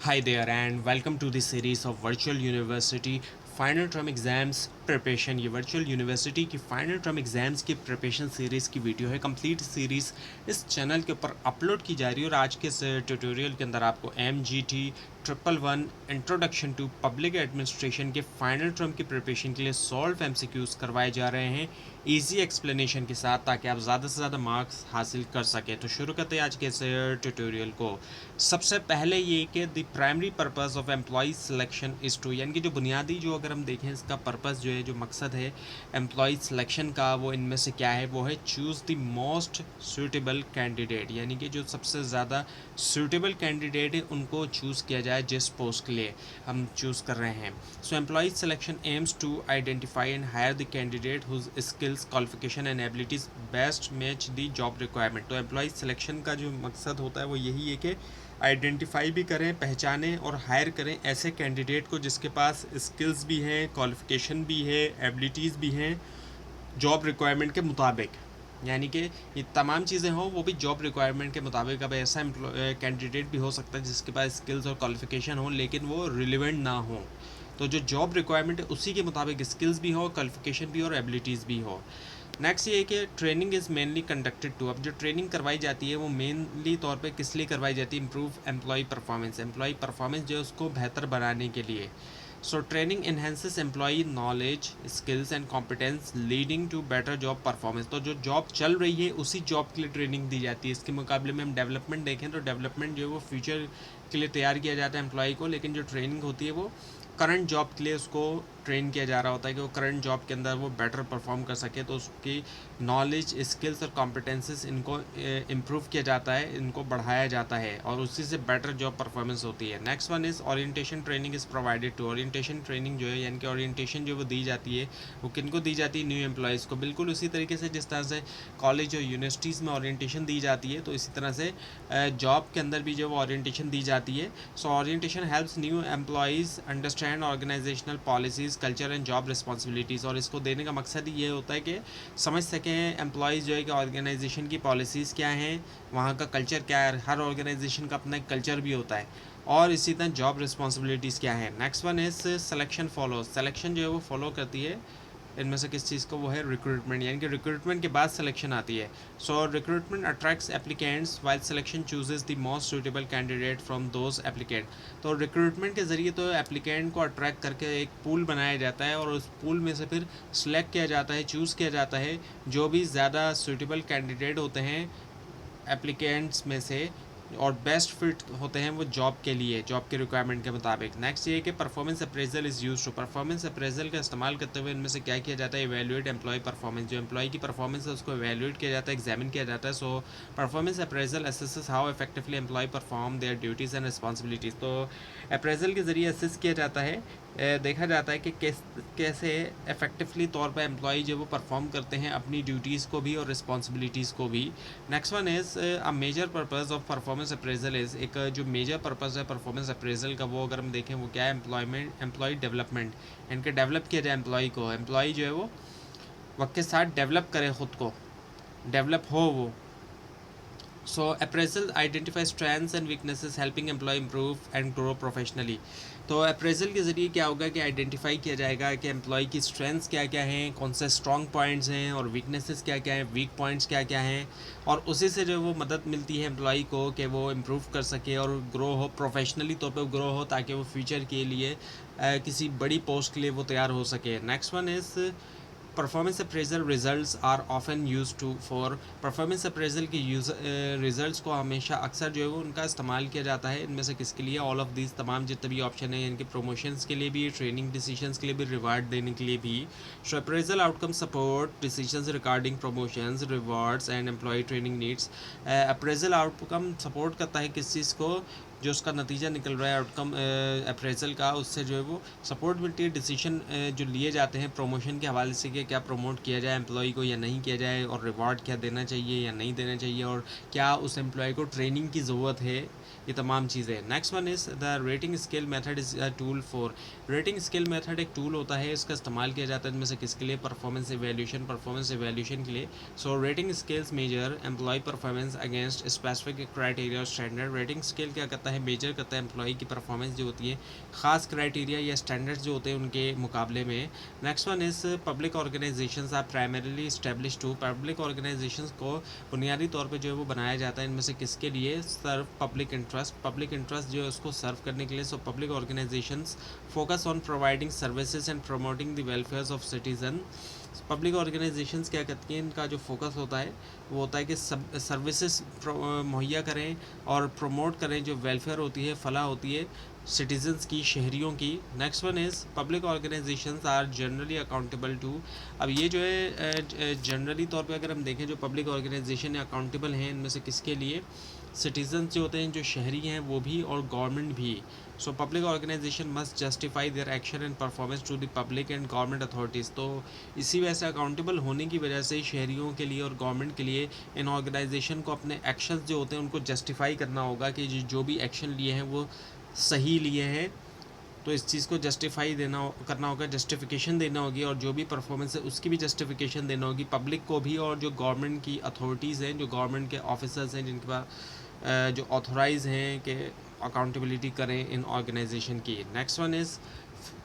Hi there, and welcome to the series of Virtual University final term exams preparation. ये virtual university की final term exams की preparation series की video है। Complete series इस channel के ऊपर upload की जा रही है और आज के इस ट्यूटोरियल के अंदर आपको MGT 111 introduction to public administration के फाइनल टर्म की प्रिपरेशन के लिए सॉल्व MCQs करवाए जा रहे हैं इजी एक्सप्लेनेशन के साथ, ताकि आप ज़्यादा से ज़्यादा मार्क्स हासिल कर सकें। तो शुरू करते हैं आज के इस ट्यूटोरियल को। सबसे पहले ये कि the primary purpose of employ selection is to, यानी कि जो बुनियादी, जो अगर हम देखें इसका पर्पस जो है, जो मकसद है एम्प्लॉय सिलेक्शन का, वो इनमें से क्या है, वो है choose the most suitable candidate, यानी कि जो सबसे ज़्यादा सूटेबल कैंडिडेट है उनको चूज़ किया जाए जिस पोस्ट के लिए हम चूज़ कर रहे हैं। So employ selection aims to identify and hire the candidate whose skills qualification and abilities best match the job requirement. तो एम्प्लॉय सिलेक्शन का जो मकसद होता है वो यही है कि आइडेंटिफाई भी करें, पहचानें और हायर करें ऐसे कैंडिडेट को जिसके पास स्किल्स भी हैं, क्वालिफिकेशन भी है, एबिलिटीज़ भी हैं जॉब रिक्वायरमेंट के मुताबिक। यानी कि ये तमाम चीज़ें हों वो भी जॉब रिक्वायरमेंट के मुताबिक। अब ऐसा कैंडिडेट भी हो सकता है जिसके पास स्किल्स और क्वालिफिकेशन हो लेकिन वो रिलेवेंट ना हो। तो जो जॉब रिक्वायरमेंट है उसी के मुताबिक स्किल्स भी हो, क्वालिफिकेशन भी हो और एबिलिटीज़ भी हो। नेक्स्ट ये है कि training is mainly conducted to, अब जो ट्रेनिंग करवाई जाती है वो मेनली तौर पे किस लिए करवाई जाती है, improve employ performance, employ performance जो है उसको बेहतर बनाने के लिए। So training enhances employ knowledge, skills and competence leading to better job performance. तो जो जॉब चल रही है उसी जॉब के लिए ट्रेनिंग दी जाती है। इसके मुकाबले में हम डेवलपमेंट देखें तो डेवलपमेंट जो है वो फ्यूचर के लिए तैयार किया जाता है एम्प्लॉय को, लेकिन जो ट्रेनिंग होती है वो करंट जॉब के लिए उसको ट्रेन किया जा रहा होता है कि वो करंट जॉब के अंदर वो बेटर परफॉर्म कर सके। तो उसकी नॉलेज, स्किल्स और कॉम्पिटेंसेस इनको इम्प्रूव किया जाता है, इनको बढ़ाया जाता है और उसी से बेटर जॉब परफॉर्मेंस होती है। Next one is orientation training is provided to. Orientation training जो है, यानी कि ओरिएंटेशन जो वो दी जाती है वो किन को दी जाती है, न्यू एम्प्लॉयज़ को। बिल्कुल उसी तरीके से जिस तरह से कॉलेज और यूनिवर्सिटीज़ में ओरिएंटेशन दी जाती है तो इसी तरह से जॉब के अंदर भी जो वो ओरिएंटेशन दी जाती है। So orientation helps new employees understand organisational policies, culture and job responsibilities. और इसको देने का मकसद ये होता है कि समझ सकें एम्प्लॉयज़ जो है कि ऑर्गेनाइजेशन की पॉलिसीज़ क्या हैं, वहाँ का कल्चर क्या है, हर ऑर्गेनाइजेशन का अपना एक कल्चर भी होता है, और इसी तरह जॉब रिस्पॉन्सिबिलिटीज़ क्या है। Next one is selection follow. Selection जो है वो फॉलो करती है इनमें से किस चीज़ को, वो है रिक्रूटमेंट, यानी कि रिक्रूटमेंट के बाद सिलेक्शन आती है। So recruitment attracts applicants while selection chooses the most suitable candidate from those applicant. तो रिक्रूटमेंट के ज़रिए तो एप्लीकेंट को अट्रैक्ट करके एक पूल बनाया जाता है और उस पूल में से फिर सिलेक्ट किया जाता है, चूज़ किया जाता है जो भी ज़्यादा सूटेबल कैंडिडेट होते हैं एप्लीकेंट्स में से और बेस्ट फिट होते हैं वो जॉब के लिए, जॉब के रिक्वायरमेंट के मुताबिक। नेक्स्ट ये है कि performance appraisal is use to. Performance appraisal का इस्तेमाल करते हुए इनमें से क्या किया जाता है, इवैल्यूएट एम्प्लॉय परफॉर्मेंस। जो एम्प्लॉय की परफॉर्मेंस है उसको इवैल्यूएट किया जाता है, एग्जामिन किया जाता है। So performance appraisal assesses how effectively employ perform their duties and responsibilities. तो अप्रेजल के ज़रिए असेस किया जाता है, देखा जाता है कि कैसे इफेक्टिवली तौर पर एम्प्लॉय जो वो परफॉर्म करते हैं अपनी ड्यूटीज़ को भी और रिस्पॉन्सिबिलिटीज़ को भी। Next one is a major purpose of performance appraisal is, एक जो मेजर पर्पस है परफॉर्मेंस अप्रेजल का वो अगर हम देखें वो क्या है, एम्प्लॉय डेवलपमेंट। इनके डेवलप किया जाए एम्प्लॉय को, एम्प्लॉय जो है वो वक्त के साथ डेवलप करे, ख़ुद को डेवलप हो वो। So appraisal identify strengths and weaknesses helping employ improve and grow professionally. तो अप्रेजल के ज़रिए क्या होगा कि आइडेंटिफाई किया जाएगा कि एम्प्लॉय की स्ट्रेंथ्स क्या क्या हैं, कौन से स्ट्रॉन्ग पॉइंट्स हैं, और वीकनेसेस क्या क्या हैं, वीक पॉइंट्स क्या क्या हैं, और उसी से जो वो मदद मिलती है एम्प्लॉय को कि वो इम्प्रूव कर सके और ग्रो हो, प्रोफेशनली तौर पे ग्रो हो, ताकि वो फ्यूचर के लिए किसी बड़ी पोस्ट के लिए वो तैयार हो सके। Next one is performance appraisal results are often use to for. Performance appraisal के रिजल्ट्स को हमेशा अक्सर जो है वो उनका इस्तेमाल किया जाता है इनमें से किसके लिए, ऑल ऑफ दीज, तमाम जितने भी ऑप्शन है इनके प्रमोशंस के लिए भी, ट्रेनिंग डिसीजंस के लिए भी, रिवार्ड देने के लिए भी। So appraisal outcome support decisions regarding promotions, rewards and employ training needs. Appraisal outcome support करता है किस चीज़ को, जो उसका नतीजा निकल रहा है आउटकम अप्रेजल का, उससे जो है वो सपोर्ट मिलती है। डिसीजन जो लिए जाते हैं प्रमोशन के हवाले से कि क्या प्रमोट किया जाए एम्प्लॉय को या नहीं किया जाए, और रिवार्ड क्या देना चाहिए या नहीं देना चाहिए, और क्या उस एम्प्लॉय को ट्रेनिंग की ज़रूरत है ये तमाम चीज़ें। Next one is the rating scale method is a tool for. Rating scale method एक टूल होता है, इसका इस्तेमाल किया जाता है इनमें से किसके लिए? परफॉर्मेंस एवेल्यूशन के लिए। So rating scales measure employ performance against specific criteria और स्टैंडर्ड। रेटिंग स्केल क्या करता है? मेजर करता है एम्प्लॉय की परफॉर्मेंस जो होती है ख़ास क्राइटेरिया या स्टैंडर्ड्स जो होते हैं उनके मुकाबले में। Next one is public organizations are primarily establish to. Public organizations को बुनियादी तौर पे जो है वो बनाया जाता है इनमें से किसके लिए? सर्व पब्लिक इंटरेस्ट जो है उसको सर्व करने के लिए। So public organisations focus on providing services and promoting the welfare of citizen. Public organisations क्या करती हैं? इनका जो फोकस होता है वो होता है कि सब सर्विसेज मुहैया करें और प्रमोट करें जो वेलफेयर होती है, फलाह होती है सिटीजन्स की, शहरियों की। Next one is public organizations are generally accountable to. अब ये जो है जनरली तौर पे अगर हम देखें जो पब्लिक ऑर्गेनाइजेशन अकाउंटेबल हैं इनमें से किसके लिए? सिटीजन्स जो होते हैं, जो शहरी हैं वो भी और गवर्नमेंट भी। So public organization must justify their action and performance to the public and government authorities. तो इसी वजह से अकाउंटेबल होने की वजह से शहरियों के लिए और गवर्नमेंट के लिए इन ऑर्गेनाइजेशन को अपने एक्शंस जो होते हैं उनको जस्टिफाई करना होगा कि जो भी एक्शन लिए हैं वो सही लिए हैं। तो इस चीज़ को जस्टिफाई करना होगा, जस्टिफिकेशन देना होगी, और जो भी परफॉर्मेंस है उसकी भी जस्टिफिकेशन देना होगी पब्लिक को भी और जो गवर्नमेंट की अथॉरिटीज़ हैं, जो गवर्नमेंट के ऑफिसर्स हैं जिनके पास जो ऑथोराइज हैं कि अकाउंटेबिलिटी करें इन ऑर्गेनाइजेशन की। Next one is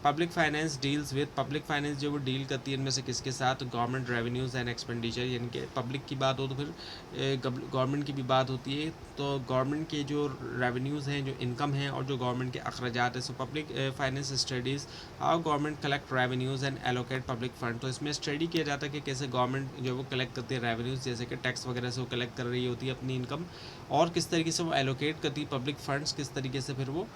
public finance deals with. Public finance जो वो डील करती है इनमें से किसके साथ? Government revenues and expenditure. यानी कि पब्लिक की बात हो तो फिर गवर्नमेंट की भी बात होती है। तो गवर्नमेंट के जो रेवेन्यूज़ हैं, जो इनकम है और जो गवर्नमेंट के अखराजात हैं। So public finance studies how government collect revenues and allocate public fund. तो इसमें स्टडी किया जाता है कि कैसे गवर्नमेंट जो वो कलेक्ट करती है रेवेन्यूज़, जैसे कि टैक्स वगैरह से वो कलेक्ट कर रही होती है अपनी इनकम, और किस तरीके से वो एलोकेट करती है पब्लिक फंड्स, किस तरीके से फिर वो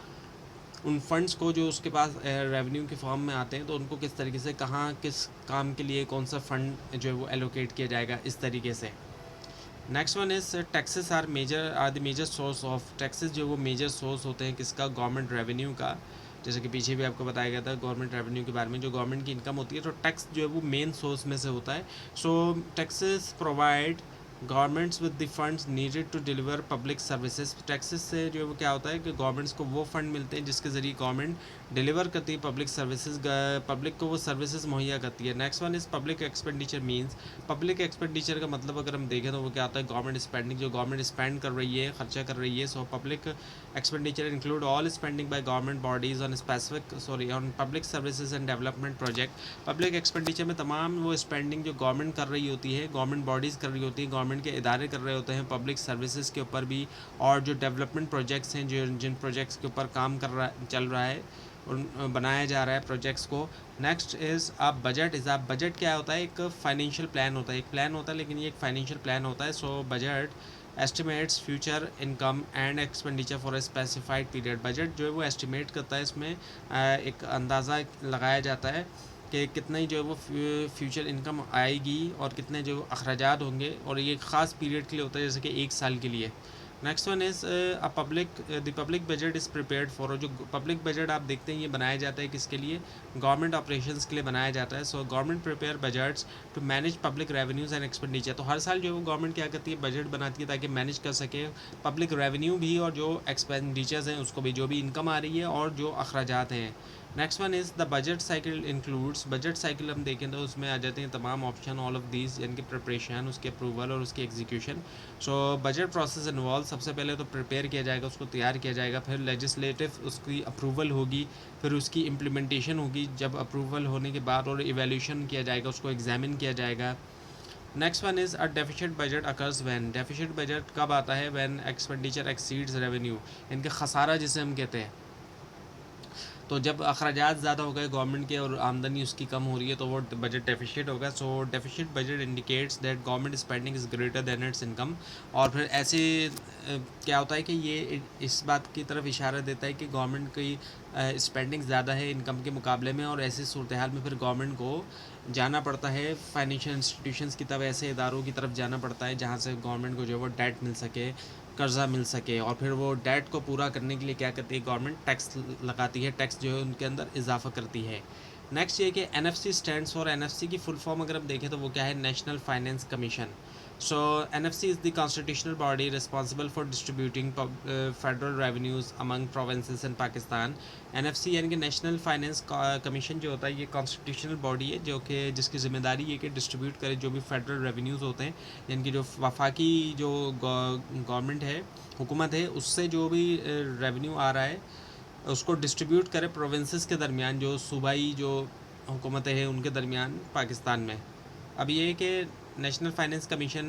उन फंड्स को जो उसके पास रेवेन्यू के फॉर्म में आते हैं तो उनको किस तरीके से कहाँ किस काम के लिए कौन सा फ़ंड जो है वो एलोकेट किया जाएगा, इस तरीके से। Next one is taxes are the major source of. Taxes जो वो मेजर सोर्स होते हैं किसका? गवर्नमेंट रेवेन्यू का। जैसे कि पीछे भी आपको बताया गया था गवर्नमेंट रेवेन्यू के बारे में, जो गवर्नमेंट की इनकम होती है तो टैक्स जो है वो मेन सोर्स में से होता है। So taxes provide governments with the funds needed to deliver public services. Taxes से जो है वो क्या होता है कि गवर्नमेंट्स को वो फंड मिलते हैं जिसके ज़रिए गवर्नमेंट डिलीवर करती है पब्लिक सर्विसेज, पब्लिक को वो सर्विसेज मुहैया करती है। Next one is public expenditure means. Public expenditure का मतलब अगर हम देखें तो वो क्या होता है? गवर्नमेंट स्पेंडिंग, जो गवर्नमेंट स्पेंड कर रही है, खर्चा कर रही है। So public expenditure include all spending by government bodies on public services and development project. Public expenditure में तमाम वो स्पेंडिंग जो गवर्नमेंट कर रही होती है, गवर्नमेंट बॉडीज़ कर रही होती है, गवर्नमेंट के इदारे कर रहे होते हैं पब्लिक सर्विसेज के ऊपर भी, और जो डेवलपमेंट प्रोजेक्ट्स हैं, जो जिन प्रोजेक्ट्स के ऊपर काम चल रहा है, बनाया जा रहा है प्रोजेक्ट्स को। नेक्स्ट इज़ आप बजट क्या होता है? एक फाइनेंशियल प्लान होता है, एक प्लान होता है लेकिन ये एक फाइनेंशियल प्लान होता है। So budget estimates future income and expenditure for a specified period. Budget जो है वो एस्टिमेट करता है, इसमें एक अंदाज़ा लगाया जाता है कि कितना ही जो है वो फ्यूचर इनकम आएगी और कितने जो अखराजात होंगे, और ये एक ख़ास पीरियड के लिए होता है जैसे कि 1 साल के लिए। Next one is the public budget is prepared for. जो पब्लिक बजट आप देखते हैं ये बनाया जाता है किसके लिए? गवर्नमेंट ऑपरेशंस के लिए बनाया जाता है। So government prepare budgets to manage public revenues and expenditure. तो हर साल जो है वो गवर्नमेंट क्या करती है? बजट बनाती है ताकि मैनेज कर सके पब्लिक रेवेन्यू भी और जो एक्सपेंडिचर्स हैं उसको भी, जो भी इनकम आ रही है और जो अखराजात हैं। Next one is the budget cycle includes. Budget cycle हम देखें तो उसमें आ जाते हैं तमाम ऑप्शन, ऑल ऑफ दीज, यानी कि प्रिपरेशन, उसके अप्रूवल और उसकी execution. So budget process involve, सबसे पहले तो प्रिपेयर किया जाएगा, उसको तैयार किया जाएगा, फिर लेजिस्लेटिव उसकी अप्रूवल होगी, फिर उसकी इम्प्लीमेंटेशन होगी। जब अप्रूवल होने के बाद और इवेल्यूशन किया जाएगा, उसको एग्जामिन किया जाएगा। Next one is a deficit budget occurs when. Deficit budget कब आता है? व्हेन एक्सपेंडिचर एक्सीड्स रेवेन्यू, इनके खसारा जिसे हम कहते हैं। तो जब अखराजात ज़्यादा हो गए गवर्नमेंट के और आमदनी उसकी कम हो रही है तो वो बजट डेफिशिट होगा। So deficit budget indicates that government spending is greater than its income. और फिर ऐसे क्या होता है कि ये इस बात की तरफ इशारा देता है कि गवर्नमेंट की स्पेंडिंग ज़्यादा है इनकम के मुकाबले में, और ऐसी सूरत हाल में फिर गवर्नमेंट को जाना पड़ता है फाइनेंशियल इंस्टीट्यूशंस की तरफ, ऐसे इदारों की तरफ जाना पड़ता है जहाँ से गवर्नमेंट को जो है वो डेट मिल सके, कर्ज़ा मिल सके। और फिर वो डेट को पूरा करने के लिए क्या करती है? गवर्नमेंट टैक्स लगाती है, टैक्स जो है उनके अंदर इजाफा करती है। नेक्स्ट ये कि एनएफसी स्टैंड्स फॉर। एनएफसी की फुल फॉर्म अगर हम देखें तो वो क्या है? National finance commission. So NFC is the constitutional body responsible for distributing federal revenues among provinces in Pakistan. NFC यानी कि नेशनल फाइनेंस कमीशन जो होता है ये कॉन्स्टिट्यूशनल बॉडी है जो कि जिसकी ज़िम्मेदारी ये कि डिस्ट्रीब्यूट करे जो भी फेडरल रेवेन्यूज़ होते हैं, यानी कि जो वफाकी जो गवर्नमेंट है, हुकूमत है, उससे जो भी रेवेन्यू आ रहा है उसको डिस्ट्रीब्यूट करे प्रोविंसेस के दरमियान, जो सूबाई जो हुकूमतें हैं उनके दरमियान पाकिस्तान में। अब ये है कि national finance commission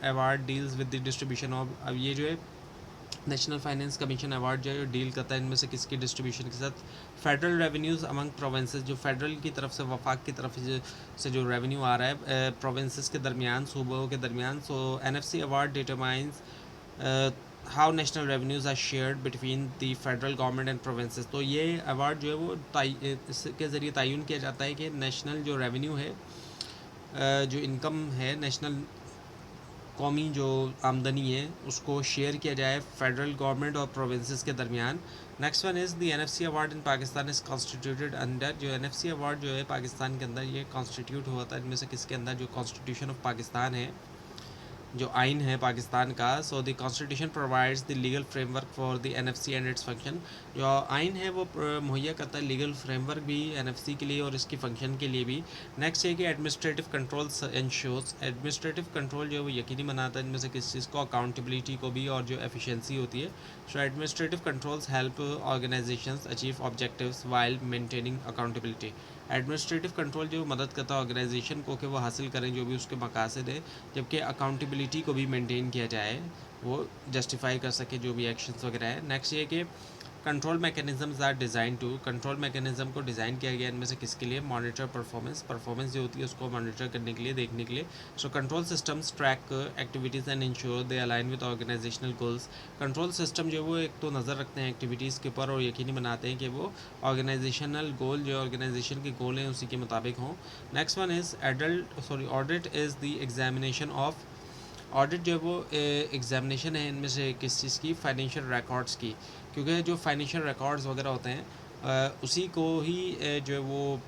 award deals with the distribution of, अब ये जो है नेशनल फाइनेंस कमीशन अवार्ड जो है डील करता है इनमें से किसकी डिस्ट्रीब्यूशन के साथ, फेडरल रेवेन्यूज़ अमंग प्रोविंसेस, जो फेडरल की तरफ से वफाक की तरफ से जो रेवेन्यू आ रहा है प्रोविंसेस के दरमियान, सूबों के दरमियान। So NFC award determines how national revenues are shared between the federal government and provinces. तो ये अवार्ड जो है वो इसके ज़रिए तयन किया जाता है कि नेशनल जो रेवेन्यू है, जो इनकम है, नेशनल कौमी जो आमदनी है उसको शेयर किया जाए फेडरल गवर्नमेंट और प्रोविंसेस के दरमियान। Next one is the NFC award in Pakistan is constituted under, जो NFC अवार्ड जो है पाकिस्तान के अंदर ये कॉन्स्टिट्यूट हुआ था इनमें से किसके अंदर, जो कॉन्स्टिट्यूशन ऑफ पाकिस्तान है, जो आइन है पाकिस्तान का। So the constitution provides the legal framework for the NFC and its function. जो आइन है वो मुहैया करता है लीगल फ्रेमवर्क भी NFC के लिए और इसकी फंक्शन के लिए भी। नेक्स्ट है कि administrative control ensures, administrative control जो है वो यकीनी बनाता है इनमें से किस चीज़ को, अकाउंटेबिलिटी को भी और जो एफिशिएंसी होती है। So administrative controls help organisations achieve objectives while maintaining accountability. Administrative control जो मदद करता है ऑर्गेनाइजेशन को कि वो हासिल करें जो भी उसके मकासद है, जबकि अकाउंटेबिलिटी को भी मेंटेन किया जाए, वो जस्टिफाई कर सके जो भी एक्शंस वगैरह है। नेक्स्ट ये कि control mechanisms are design to, control mechanism को डिज़ाइन किया गया इनमें से किसके लिए, मॉनिटर परफॉर्मेंस जो होती है उसको मॉनिटर करने के लिए, देखने के लिए। So control systems track activities and ensure they align with organizational goals. Control system जो वो एक तो नज़र रखते हैं एक्टिविटीज़ के ऊपर और यकीनी बनाते हैं कि वो ऑर्गेनाइजेशनल गोल, जो ऑर्गेनाइजेशन के गोल हैं उसी के मुताबिक हों। Next one is audit is the examination of, audit जो है वो एग्जामिनेशन है इनमें से किस चीज़ की, फाइनेंशियल रिकॉर्ड्स की, क्योंकि जो फाइनेंशियल रिकॉर्ड्स वगैरह होते हैं उसी को ही जो है वो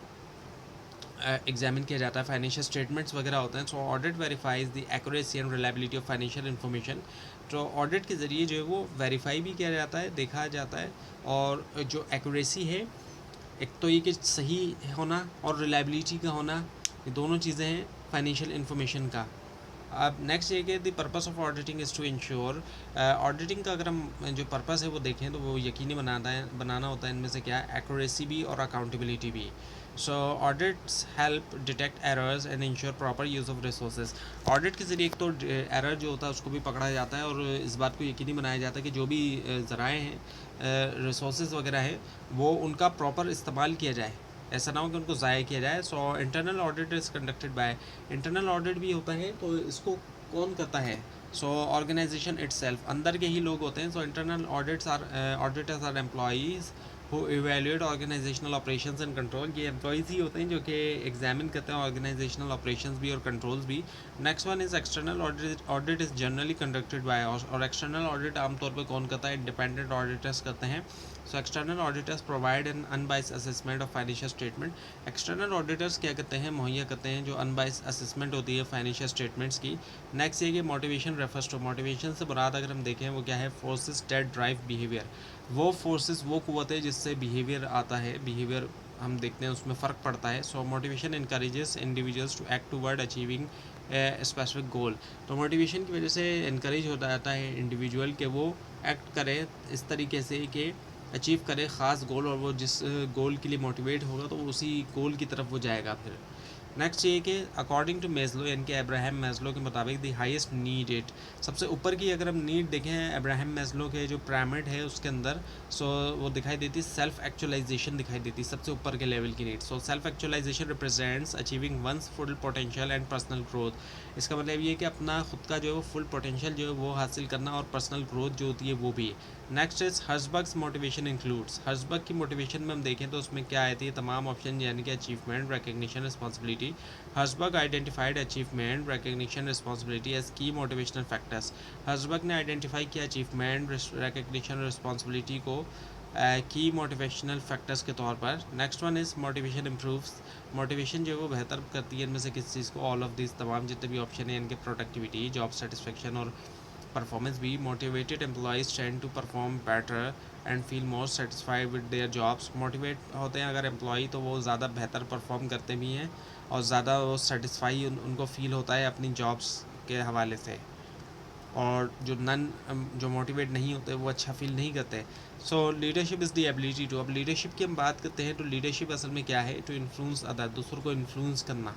एग्जामिन किया जाता है, फाइनेंशियल स्टेटमेंट्स वगैरह होते हैं। So audit verifies the accuracy and reliability of financial information. तो ऑडिट के ज़रिए जो है वो वेरीफाई भी किया जाता है, देखा जाता है, और जो एक्यूरेसी है, एक तो ये कि सही होना और रिलायबिलिटी का होना, ये दोनों चीज़ें हैं फाइनेंशियल इन्फॉर्मेशन का। अब नेक्स्ट ये कि the purpose of auditing is to ensure, auditing का अगर हम जो पर्पस है वो देखें तो वो यकीनी बनाना होता है इनमें से क्या, एक्यूरेसी भी और अकाउंटेबिलिटी भी। So audits help detect errors and ensure proper use of resources. Audit के ज़रिए एक तो एरर जो होता है उसको भी पकड़ा जाता है और इस बात को यकीनी बनाया जाता है कि जो भी ज़राए हैं, रिसोर्सेज वगैरह है, वो उनका प्रॉपर इस्तेमाल किया जाए, ऐसा ना हो कि उनको ज़ाया किया जाए। So internal audit is conducted by, internal audit भी होता है तो इसको कौन करता है, सो ऑर्गेनाइजेशन इटसेल्फ, अंदर के ही लोग होते हैं। So internal auditors are employees who evaluate organisational operations and control, ये एम्प्लॉयज़ ही होते हैं जो कि एग्जामिन करते हैं ऑर्गेनाइजेशनल ऑपरेशंस भी और कंट्रोल्स भी। Next one is external audit, audit is generally conducted by, और एक्सटर्नल ऑडिट आमतौर पर कौन करता है, इंडिपेंडेंट ऑडिटर्स करते हैं। So external auditors provide an unbiased assessment of financial statement. External auditors क्या करते हैं, मुहैया करते हैं जो अनबाइस्ड असेसमेंट होती है फाइनेंशियल स्टेटमेंट्स की। नेक्स्ट ये कि मोटिवेशन रेफर्स टू, मोटिवेशन से मुराद अगर हम देखें वो क्या है, फोर्सेस दैट ड्राइव बिहेवियर, वो फोर्सेस, वो क़ुव्वतें जिससे बिहेवियर आता है, बिहेवियर हम देखते हैं उसमें फ़र्क पड़ता है। So motivation encourages individuals to act toward achieving specific goal. तो मोटिवेशन की वजह से इनकरेज होता जाता है इंडिविजुअल के वो एक्ट करे इस तरीके से कि अचीव करे ख़ास गोल, और वो जिस गोल के लिए मोटिवेट होगा तो उसी गोल की तरफ वो जाएगा फिर। नेक्स्ट ये कि अकॉर्डिंग टू मेस्लो, यानी कि अब्राहम मेस्लो के मुताबिक द हाईएस्ट नीड इट, सबसे ऊपर की अगर हम नीड देखें अब्राहम मेस्लो के जो पिरामिड है उसके अंदर, सो वो दिखाई देती सेल्फ एक्चुअलाइजेशन दिखाई देती सबसे ऊपर के लेवल की need. So self actualisation represents achieving one's full potential and personal growth. इसका मतलब ये कि अपना खुद का जो है फुल पोटेंशियल जो है वो हासिल करना और पर्सनल ग्रोथ जो होती है वो भी। Next is Herzberg's motivation includes, Herzberg की मोटिवेशन में हम देखें तो उसमें क्या आती है, तमाम ऑप्शन, यानी कि achievement, recognition, responsibility. Herzberg identified achievement, recognition, responsibility as key motivational factors. Herzberg ने आइडेंटिफाई किया अचीवमेंट, रिकग्निशन, रिस्पॉन्सिबिलिटी को की मोटिवेशनल फैक्टर्स के तौर पर। Next one is motivation improves, motivation जो है वो बेहतर करती है इनमें से किस चीज़ को, ऑल ऑफ दिस तमाम जितने भी ऑप्शन हैं इनके, प्रोडक्टिविटी, जॉब सेटिस्फेक्शन और परफॉर्मेंस भी। Motivated employees tend to perform better and feel more satisfied with their jobs. Motivate होते हैं अगर एम्प्लॉय तो वो ज़्यादा बेहतर परफॉर्म करते भी हैं और ज़्यादा वो सेटिस्फाई उनको फील होता है अपनी जॉब्स के हवाले से। और जो मोटिवेट नहीं होते वो अच्छा फील नहीं करते। So leadership is the ability to, अब लीडरशिप की हम बात करते हैं तो लीडरशिप असल में क्या है, टू इन्फ्लुएंस अदर, दूसरों को इन्फ्लुएंस करना,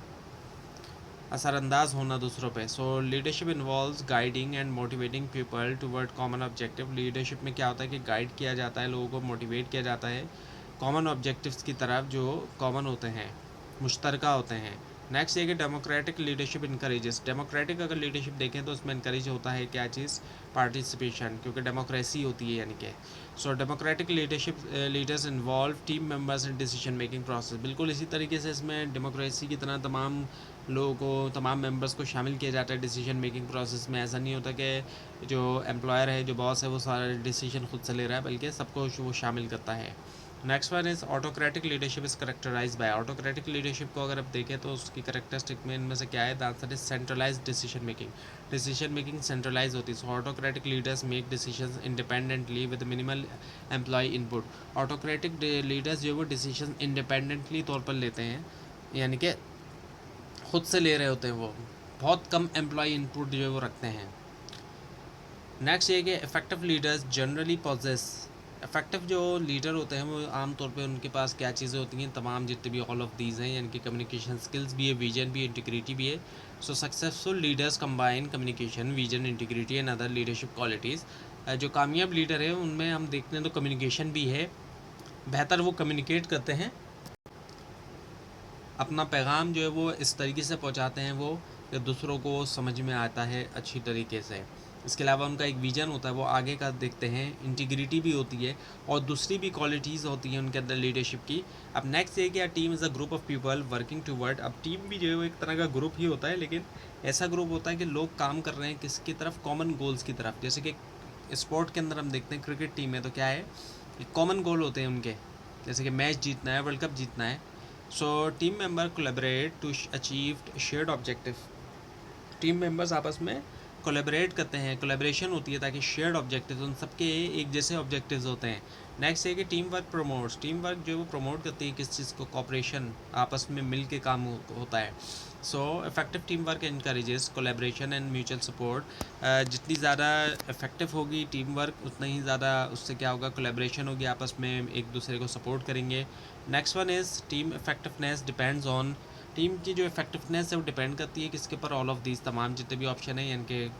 असरअंदाज होना दूसरों पे। सो leadership involves guiding and motivating people toward common objective. Leadership में क्या होता है कि गाइड किया जाता है, लोगों को मोटिवेट किया जाता है कॉमन ऑब्जेक्टिव्स की तरफ जो कॉमन होते हैं, मुश्तरका होते हैं। नेक्स्ट ये कि डेमोक्रेटिक लीडरशिप इनकरेजेस, डेमोक्रेटिक अगर लीडरशिप देखें तो उसमें इनकरेज होता है क्या चीज़, पार्टिसिपेशन, क्योंकि डेमोक्रेसी होती है यानी कि। So democratic leadership leaders involve team members in decision making process, बिल्कुल इसी तरीके से इसमें डेमोक्रेसी की तरह तमाम लोगों को, तमाम मेंबर्स को शामिल किया जाता है डिसीजन मेकिंग प्रोसेस में। ऐसा नहीं होता कि जो एम्प्लॉयर है, जो बॉस है, वो सारा डिसीजन खुद से ले रहा है, बल्कि सबको वो शामिल करता है। Next one is autocratic leadership is characterised by, autocratic leadership को अगर आप देखें तो उसकी करेक्टरिस्टिक में इनमें से क्या है, the answer is centralise decision making, decision making centralise होती है। So autocratic leaders make decisions independently with minimal employ input, autocratic leaders जो है वो डिसीजन इंडिपेंडेंटली तौर पर लेते हैं, यानी कि खुद से ले रहे होते हैं, वो बहुत कम एम्प्लॉय इनपुट जो है वो रखते हैं। नेक्स्ट ये कि effective leaders generally possess, effective जो लीडर होते हैं वो आमतौर पे उनके पास क्या चीज़ें होती हैं, तमाम जितने भी ऑल ऑफ दीज हैं, यानी कि कम्युनिकेशन स्किल्स भी है, विजन भी है, इंटीग्रिटी भी है। So successful leaders combine communication, vision, integrity and other leadership qualities. जो कामयाब लीडर है उनमें हम देखते हैं तो कम्युनिकेशन भी है, बेहतर वो कम्युनिकेट करते हैं, अपना पैगाम जो है वो इस तरीके से पहुंचाते हैं वो कि दूसरों को समझ में आता है अच्छी तरीके से। इसके अलावा उनका एक विजन होता है, वो आगे का देखते हैं, इंटीग्रिटी भी होती है और दूसरी भी क्वालिटीज़ होती हैं उनके अंदर लीडरशिप की। अब नेक्स्ट ये कि team is a group of people working toward, अब टीम भी जो है वो एक तरह का ग्रुप ही होता है, लेकिन ऐसा ग्रुप होता है कि लोग काम कर रहे हैं किसकी तरफ, कॉमन गोल्स की तरफ। जैसे कि स्पोर्ट के अंदर हम देखते हैं क्रिकेट टीम है तो क्या है, कॉमन गोल होते हैं उनके, जैसे कि मैच जीतना है, वर्ल्ड कप जीतना है। So team member collaborate to achieve shared objective, team members आपस में कोलैबोरेट करते हैं, कोलैबोरेशन होती है ताकि शेयर्ड ऑब्जेक्टिव्स, उन सबके एक जैसे ऑब्जेक्टिव्स होते हैं। नेक्स्ट है कि team work promotes, team work जो है वो प्रमोट करती है किस चीज़ को, कॉपरेशन, आपस में मिल के काम होता है। So effective team work encourages collaboration and mutual support, जितनी ज़्यादा इफेक्टिव होगी टीम वर्क उतना ही ज़्यादा उससे क्या होगा, कोलैबोरेशन होगी, आपस में एक दूसरे को सपोर्ट करेंगे। Next one is team effectiveness depends on, team की जो इफेक्टिवनेस है वो डिपेंड करती है किसके ऊपर, ऑल ऑफ दीज तमाम जितने भी ऑप्शन हैं, यानी कि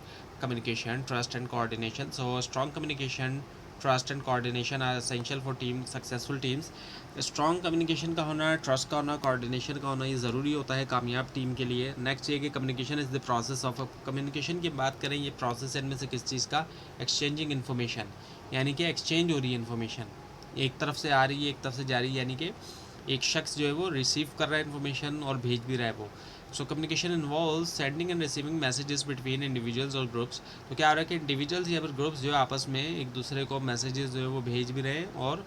communication, trust and coordination. So strong communication, trust and coordination are essential for team successful teams. Strong communication का होना, ट्रस्ट का होना, कोऑर्डिनेशन का होना, ये ज़रूरी होता है कामयाब टीम के लिए। नेक्स्ट ये कि communication is the process of, communication की बात करें, ये प्रोसेस इनमें से किस चीज़ का, एक्सचेंजिंग इन्फॉर्मेशन, यानी कि एक्सचेंज हो रही है इन्फॉर्मेशन, एक तरफ से आ रही है एक तरफ से जा रही है, यानी कि एक शख्स जो है वो रिसीव कर रहा है इन्फॉर्मेशन और भेज भी रहा है वो। So communication involve sending end receiving messages between individuals और ग्रुप्स, तो क्या हो रहा है कि इंडिविजुअल्स या फिर ग्रुप्स जो है आपस में एक दूसरे को मैसेजेस जो है वो भेज भी रहे हैं और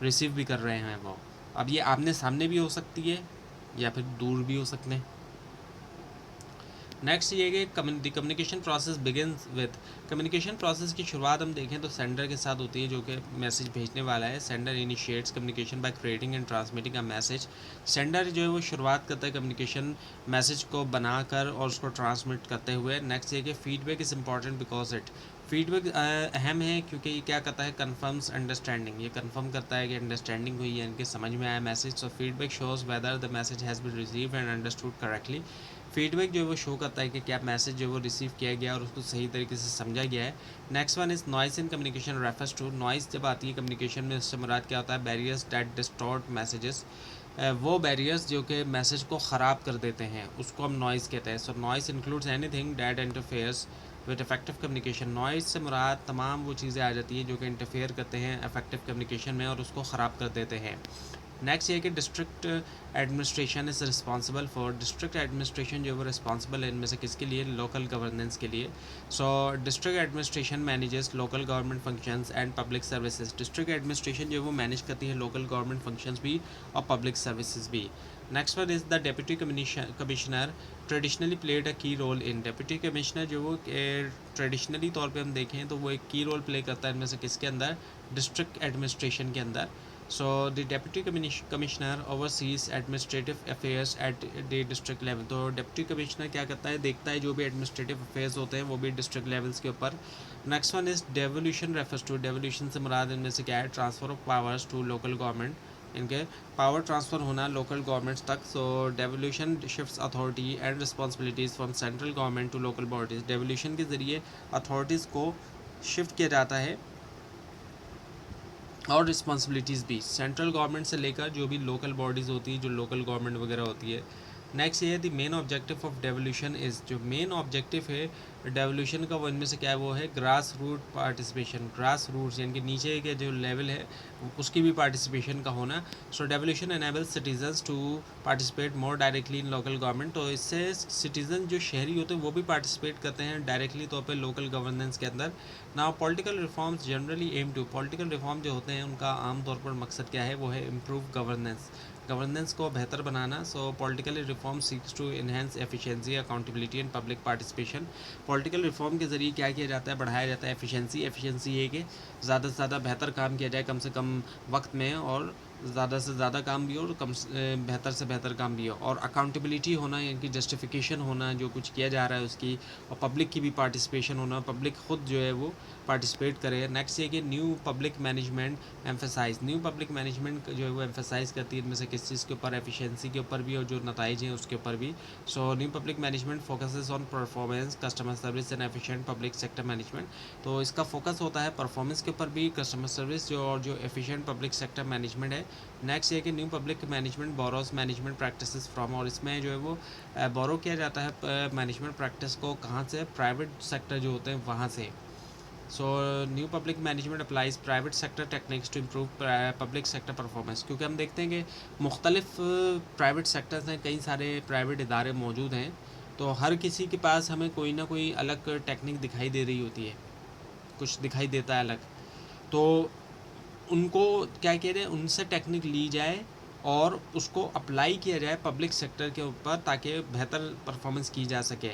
रिसीव भी कर रहे हैं वो। अब ये आमने सामने भी हो सकती है या फिर दूर भी हो सकते हैं। नेक्स्ट ये कि communication process begins with, communication process की शुरुआत हम देखें तो सेंडर के साथ होती है जो कि मैसेज भेजने वाला है। Sender initiates communication by creating and transmitting a message, sender जो है वो शुरुआत करता है कम्युनिकेशन मैसेज को बनाकर और उसको ट्रांसमिट करते हुए। नेक्स्ट ये कि feedback is important because it, feedback अहम है क्योंकि ये क्या करता है, कन्फर्म्स अंडरस्टैंडिंग, ये कन्फर्म करता है कि अंडरस्टैंडिंग हुई है, इनके समझ में आया message. So feedback shows whether the message has been received and understood correctly, feedback जो है वो शो करता है कि क्या मैसेज जो है वो रिसीव किया गया और उसको सही तरीके से समझा गया है। Next one is noise in communication refers to, noise जब आती है कम्युनिकेशन में उससे मुराद क्या होता है, बैरियर्स दैट डिस्टॉर्ट मैसेजेस, वो बैरियर्स जो कि मैसेज को ख़राब कर देते हैं उसको हम नॉइस कहते हैं। So noise includes anything that interferes with effective communication, noise से मुराद तमाम वो चीज़ें आ जाती हैं जो कि इंटरफेयर करते हैं इफेक्टिव कम्युनिकेशन में और उसको ख़राब कर देते हैं। नेक्स्ट ये है कि district administration is responsible for, district administration जो है वो रिस्पॉन्सिबल है इनमें से किसके लिए, लोकल गवर्नेंस के लिए। सो district administration manages local government functions and public services, district administration जो है वो मैनेज करती है लोकल गवर्नमेंट फंक्शंस भी और पब्लिक सर्विसेज भी। Next one is the deputy commissioner traditionally played a की रोल इन, डेप्यूटी कमिश्नर जो वो ट्रेडिशनली तौर पे हम देखें तो वो एक की रोल प्ले करता है इनमें से किसके अंदर, डिस्ट्रिक्ट एडमिनिस्ट्रेशन के अंदर। So the deputy commissioner overseas administrative affairs at the district level, तो डेप्यूटी कमिश्नर क्या करता है, देखता है जो भी एडमिनिस्ट्रेटिव अफेयर्स होते हैं वो भी डिस्ट्रिक्ट लेवल्स के ऊपर। Next one is devolution refers to, devolution से मुराद इनमें से क्या है, transfer of powers to local government, इनके पावर ट्रांसफ़र होना लोकल गवर्नमेंट्स तक। So devolution shifts authority and responsibilities from central government to local bodies, devolution के ज़रिए अथॉरिटीज़ को शिफ्ट किया जाता है और रिस्पॉन्सिबिलिटीज़ भी सेंट्रल गवर्नमेंट से लेकर जो भी लोकल बॉडीज़ होती है, जो लोकल गवर्नमेंट वगैरह होती है। नेक्स्ट ये है the main objective of devolution is, जो मेन ऑब्जेक्टिव है डेवोल्यूशन का वो इनमें से क्या है, वो है grass root participation, grass roots यानी कि नीचे के जो लेवल है उसकी भी पार्टिसिपेशन का होना। So devolution enables citizens to participate more directly in local government, तो इससे सिटीज़न जो शहरी होते हैं वो भी पार्टिसिपेट करते हैं डायरेक्टली तौर पर लोकल गवर्नेंस के अंदर। ना political reforms generally aim to, political reform जो होते हैं उनका आमतौर पर मकसद क्या है, वो है इम्प्रूव गवर्नेंस, गवर्नेंस को बेहतर बनाना। So political reform seeks to enhance efficiency accountability and public participation, political reform के ज़रिए क्या किया जाता है, बढ़ाया जाता है एफिशिएंसी, एफिशिएंसी ये कि ज़्यादा से ज़्यादा बेहतर काम किया जाए कम से कम वक्त में, और ज़्यादा से ज़्यादा काम भी हो और बेहतर से बेहतर काम भी हो, और अकाउंटेबिलिटी होना यानी कि जस्टिफिकेशन होना जो कुछ किया जा रहा है उसकी, और पब्लिक की भी पार्टिसिपेशन होना, पब्लिक खुद जो है वो पार्टिसिपेट करे। नेक्स्ट ये कि new public management emphasise, new public management जो है वो एम्फेसाइज करती है इनमें से किस चीज़ के ऊपर, एफिशिएंसी के ऊपर भी और जो नताइज हैं उसके ऊपर भी। सो new public management focuses on performance customer service and efficient public sector management, तो इसका फोकस होता है परफॉर्मेंस के ऊपर भी, कस्टमर सर्विस जो और जो एफिशिएंट पब्लिक सेक्टर मैनेजमेंट है। नेक्स्ट ये कि new public management borrows management practices from, और इसमें जो है वो बोरो किया जाता है मैनेजमेंट प्रैक्टिस को कहाँ से, प्राइवेट सेक्टर जो होते हैं वहाँ से। So new public management applies private sector techniques to improve public sector performance, क्योंकि हम देखते हैं कि मुख्तलिफ प्राइवेट सेक्टर्स हैं, कई सारे प्राइवेट इदारे मौजूद हैं, तो हर किसी के पास हमें कोई ना कोई अलग टेक्निक दिखाई दे रही होती है, कुछ दिखाई देता है अलग, तो उनको क्या कह रहे हैं, उनसे टेक्निक ली जाए और उसको अप्लाई किया जाए पब्लिक सेक्टर के ऊपर ताकि बेहतर परफॉर्मेंस की जा सके।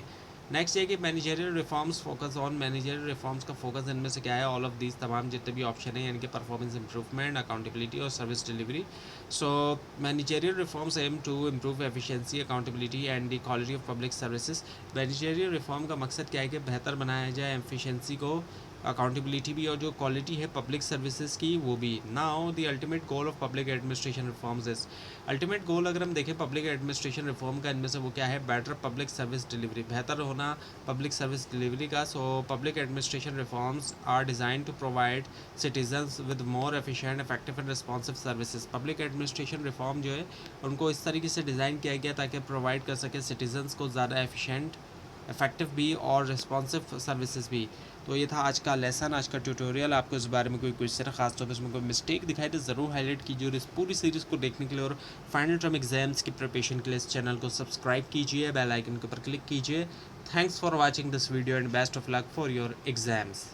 नेक्स्ट ये कि managerial reforms focus on, managerial reforms का फोकस इनमें से क्या है, ऑल ऑफ दीज तमाम जितने भी ऑप्शन हैं यानी कि परफॉर्मेंस इंप्रूवमेंट, अकाउंटेबिलिटी और service delivery. So managerial reforms aim to improve efficiency accountability and the quality of public services, managerial reform का मकसद क्या है कि बेहतर बनाया जाए एफिशिएंसी को, अकाउंटेबिलिटी भी और जो क्वालिटी है पब्लिक सर्विसेज की वो भी। Now the ultimate goal of public administration reforms is, ultimate goal अगर हम देखें पब्लिक एडमिनिस्ट्रेशन रिफॉर्म का इनमें से वो क्या है, बेटर पब्लिक सर्विस डिलीवरी, बेहतर होना पब्लिक सर्विस डिलीवरी का। So public administration reforms are design to provide citizens with more efficient effective and responsive services, public administration reform जो है उनको इस तरीके से डिज़ाइन किया गया ताकि प्रोवाइड कर सके सिटीजन्स को ज़्यादा एफिशिएंट, इफेक्टिव भी और रिस्पॉन्सिव सर्विसेज भी। तो ये था आज का लेसन, आज का ट्यूटोरियल। आपको इस बारे में कोई क्वेश्चन खास तौर पर इसमें कोई मिस्टेक दिखाई तो ज़रूर हाईलाइट कीजिए, और इस पूरी सीरीज़ को देखने के लिए और फाइनल टर्म एग्जाम्स की प्रिपरेशन के लिए इस चैनल को सब्सक्राइब कीजिए, बेल आइकन के ऊपर क्लिक कीजिए। Thanks for watching this video and best of luck for your exams.